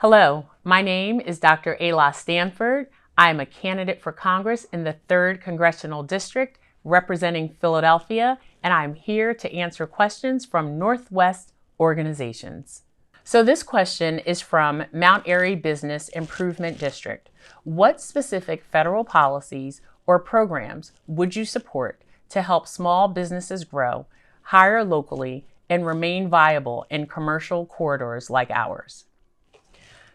Hello, my name is Dr. Ayla Stanford. I am a candidate for Congress in the 3rd Congressional District representing Philadelphia, and I'm here to answer questions from Northwest organizations. So this question is from Mount Airy Business Improvement District. What specific federal policies or programs would you support to help small businesses grow, hire locally, and remain viable in commercial corridors like ours?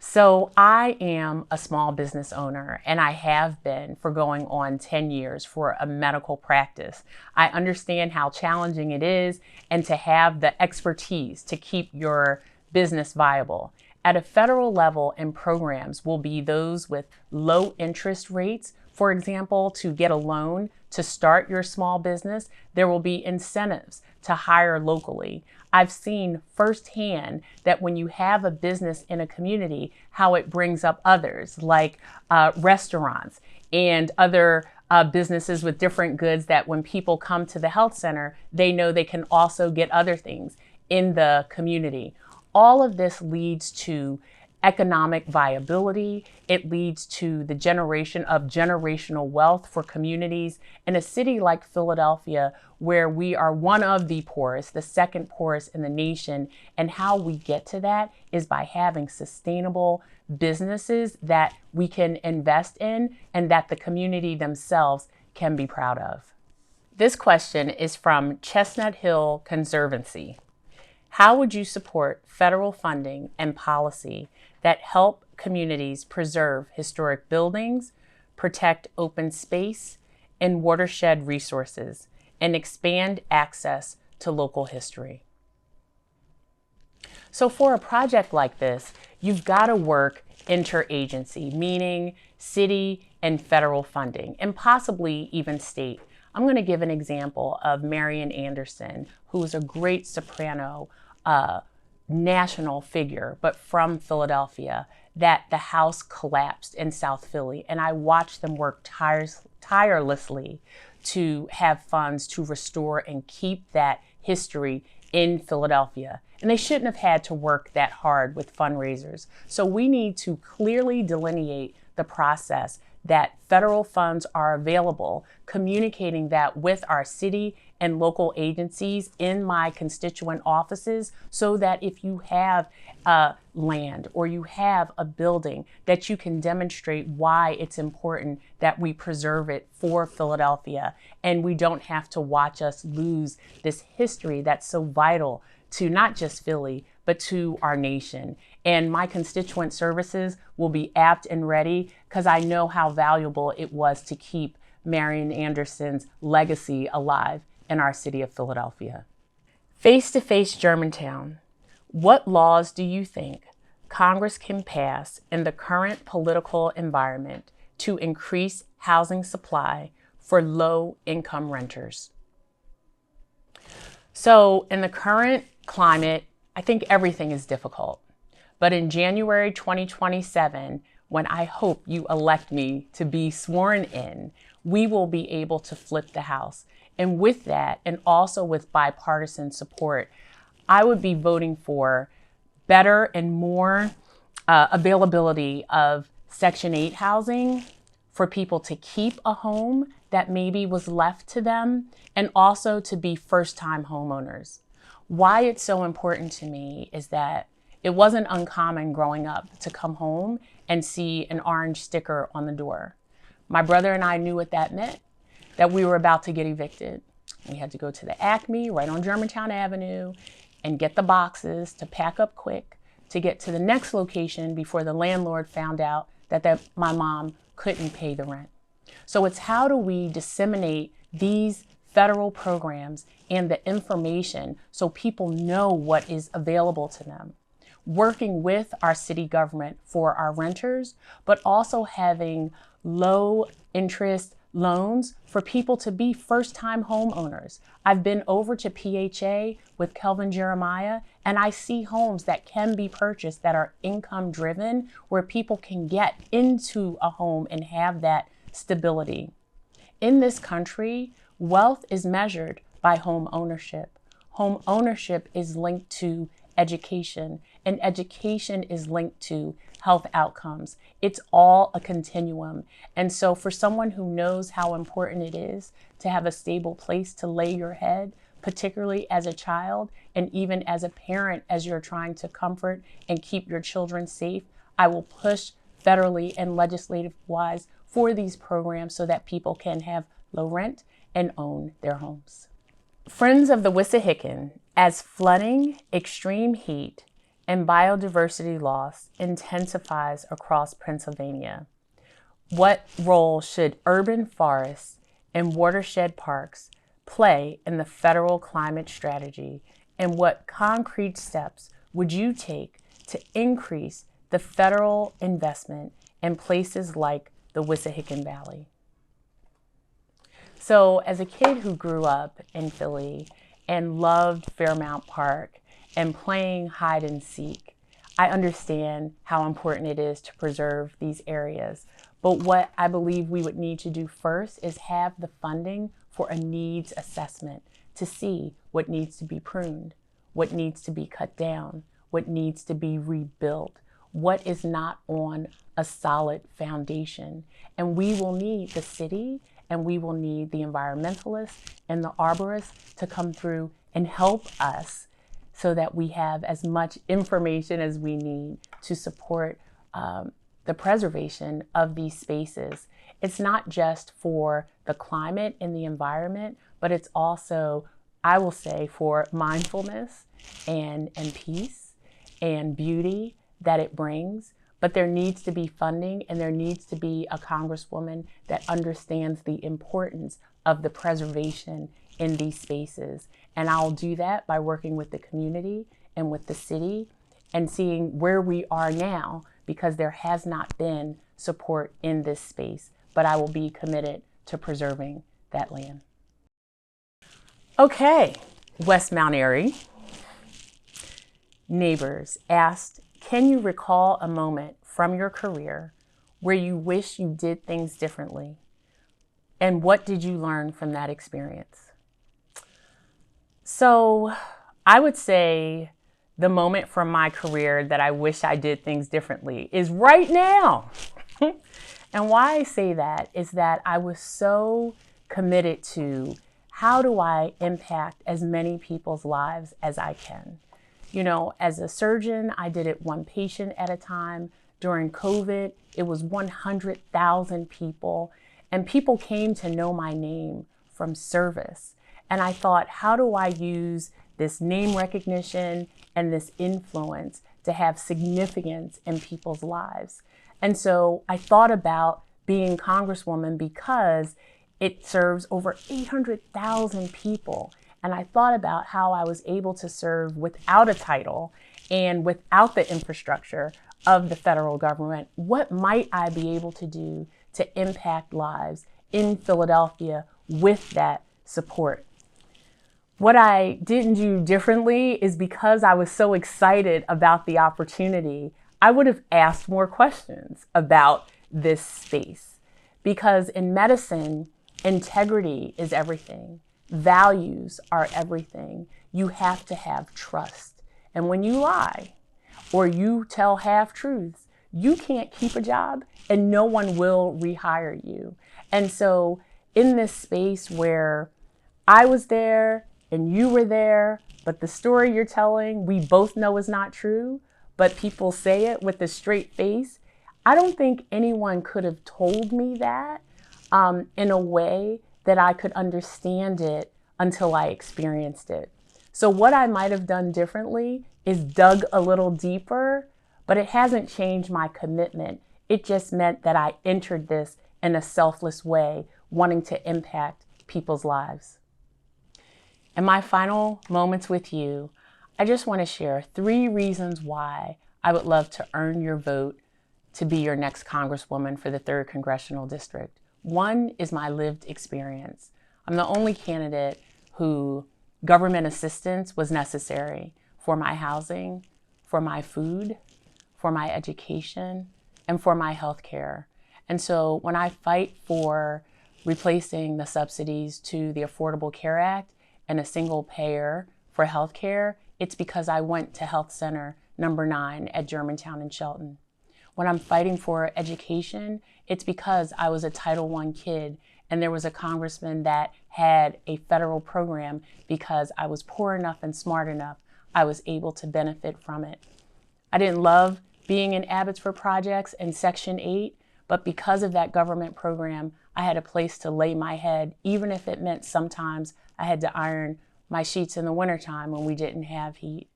So I am a small business owner, and I have been for going on 10 years for a medical practice. I understand how challenging it is and to have the expertise to keep your business viable. At a federal level, and programs will be those with low interest rates. For example, to get a loan to start your small business, there will be incentives to hire locally. I've seen firsthand that when you have a business in a community, how it brings up others, like restaurants and other businesses with different goods, that when people come to the health center, they know they can also get other things in the community. All of this leads to economic viability. It leads to the generation of generational wealth for communities. In a city like Philadelphia, where we are one of the poorest, the second poorest in the nation, and how we get to that is by having sustainable businesses that we can invest in and that the community themselves can be proud of. This question is from Chestnut Hill Conservancy. How would you support federal funding and policy that help communities preserve historic buildings, protect open space and watershed resources, and expand access to local history? So for a project like this, you've got to work interagency, meaning city and federal funding, and possibly even state. I'm going to give an example of Marian Anderson, who is a great soprano, national figure, but from Philadelphia, that the house collapsed in South Philly. And I watched them work tirelessly to have funds to restore and keep that history in Philadelphia. And they shouldn't have had to work that hard with fundraisers. So we need to clearly delineate the process that federal funds are available, communicating that with our city and local agencies in my constituent offices, so that if you have land or you have a building, that you can demonstrate why it's important that we preserve it for Philadelphia, and we don't have to watch us lose this history that's so vital to not just Philly, but to our nation. And my constituent services will be apt and ready, because I know how valuable it was to keep Marian Anderson's legacy alive in our city of Philadelphia. Face-to-face Germantown. What laws do you think Congress can pass in the current political environment to increase housing supply for low-income renters? So in the current climate, I think everything is difficult. But in January 2027, when I hope you elect me to be sworn in, we will be able to flip the House. And with that, and also with bipartisan support, I would be voting for better and more availability of Section 8 housing for people to keep a home that maybe was left to them, and also to be first-time homeowners. Why it's so important to me is that it wasn't uncommon growing up to come home and see an orange sticker on the door. My brother and I knew what that meant, that we were about to get evicted. We had to go to the Acme right on Germantown Avenue and get the boxes to pack up quick to get to the next location before the landlord found out that my mom couldn't pay the rent. So it's how do we disseminate these federal programs and the information so people know what is available to them. Working with our city government for our renters, but also having low interest loans for people to be first-time homeowners. I've been over to PHA with Kelvin Jeremiah, and I see homes that can be purchased that are income driven, where people can get into a home and have that stability. In this country, wealth is measured by home ownership. Home ownership is linked to education, and education is linked to health outcomes. It's all a continuum. And so for someone who knows how important it is to have a stable place to lay your head, particularly as a child and even as a parent, as you're trying to comfort and keep your children safe, I will push federally and legislative wise for these programs so that people can have low rent and own their homes. Friends of the Wissahickon, as flooding, extreme heat, and biodiversity loss intensifies across Pennsylvania, what role should urban forests and watershed parks play in the federal climate strategy, and what concrete steps would you take to increase the federal investment in places like the Wissahickon Valley? So as a kid who grew up in Philly and loved Fairmount Park and playing hide and seek, I understand how important it is to preserve these areas. But what I believe we would need to do first is have the funding for a needs assessment to see what needs to be pruned, what needs to be cut down, what needs to be rebuilt, what is not on a solid foundation. And we will need the city, and we will need the environmentalists and the arborists to come through and help us so that we have as much information as we need to support the preservation of these spaces. It's not just for the climate and the environment, but it's also, I will say, for mindfulness and peace and beauty that it brings. But there needs to be funding, and there needs to be a Congresswoman that understands the importance of the preservation in these spaces. And I'll do that by working with the community and with the city and seeing where we are now, because there has not been support in this space, but I will be committed to preserving that land. Okay, West Mount Airy. Neighbors asked, can you recall a moment from your career where you wish you did things differently? And what did you learn from that experience? So I would say the moment from my career that I wish I did things differently is right now. And why I say that is that I was so committed to how do I impact as many people's lives as I can. You know, as a surgeon, I did it one patient at a time. During COVID, it was 100,000 people, and people came to know my name from service. And I thought, how do I use this name recognition and this influence to have significance in people's lives? And so I thought about being Congresswoman because it serves over 800,000 people. And I thought about how I was able to serve without a title and without the infrastructure of the federal government. What might I be able to do to impact lives in Philadelphia with that support? What I didn't do differently is because I was so excited about the opportunity, I would have asked more questions about this space. Because in medicine, integrity is everything. Values are everything. You have to have trust. And when you lie or you tell half-truths, you can't keep a job and no one will rehire you. And so in this space where I was there and you were there, but the story you're telling, we both know is not true, but people say it with a straight face, I don't think anyone could have told me that in a way that I could understand it until I experienced it. So what I might have done differently is dug a little deeper, but it hasn't changed my commitment. It just meant that I entered this in a selfless way, wanting to impact people's lives. In my final moments with you, I just want to share 3 reasons why I would love to earn your vote to be your next Congresswoman for the 3rd Congressional District. One is my lived experience. I'm the only candidate who government assistance was necessary for my housing, for my food, for my education, and for my health care. And so when I fight for replacing the subsidies to the Affordable Care Act and a single payer for health care, it's because I went to Health Center number 9 at Germantown and Shelton. When I'm fighting for education, it's because I was a Title I kid and there was a congressman that had a federal program. Because I was poor enough and smart enough, I was able to benefit from it. I didn't love being in Abbotsford Projects and Section 8, but because of that government program, I had a place to lay my head, even if it meant sometimes I had to iron my sheets in the wintertime when we didn't have heat.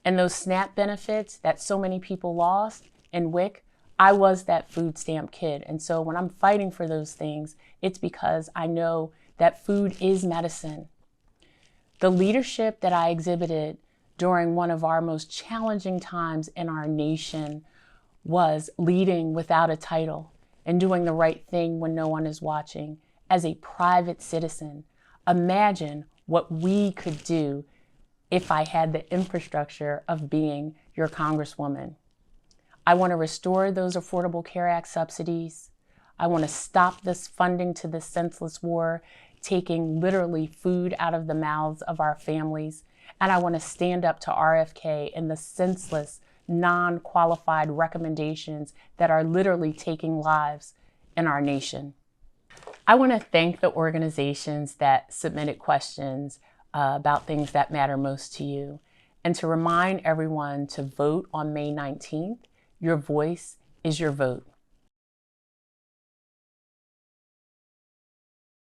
And those SNAP benefits that so many people lost in WIC, I was that food stamp kid. And so when I'm fighting for those things, it's because I know that food is medicine. The leadership that I exhibited during one of our most challenging times in our nation was leading without a title and doing the right thing when no one is watching. As a private citizen, imagine what we could do if I had the infrastructure of being your congresswoman. I want to restore those Affordable Care Act subsidies. I want to stop this funding to this senseless war, taking literally food out of the mouths of our families. And I want to stand up to RFK and the senseless, non-qualified recommendations that are literally taking lives in our nation. I want to thank the organizations that submitted questions about things that matter most to you, and to remind everyone to vote on May 19th. Your voice is your vote.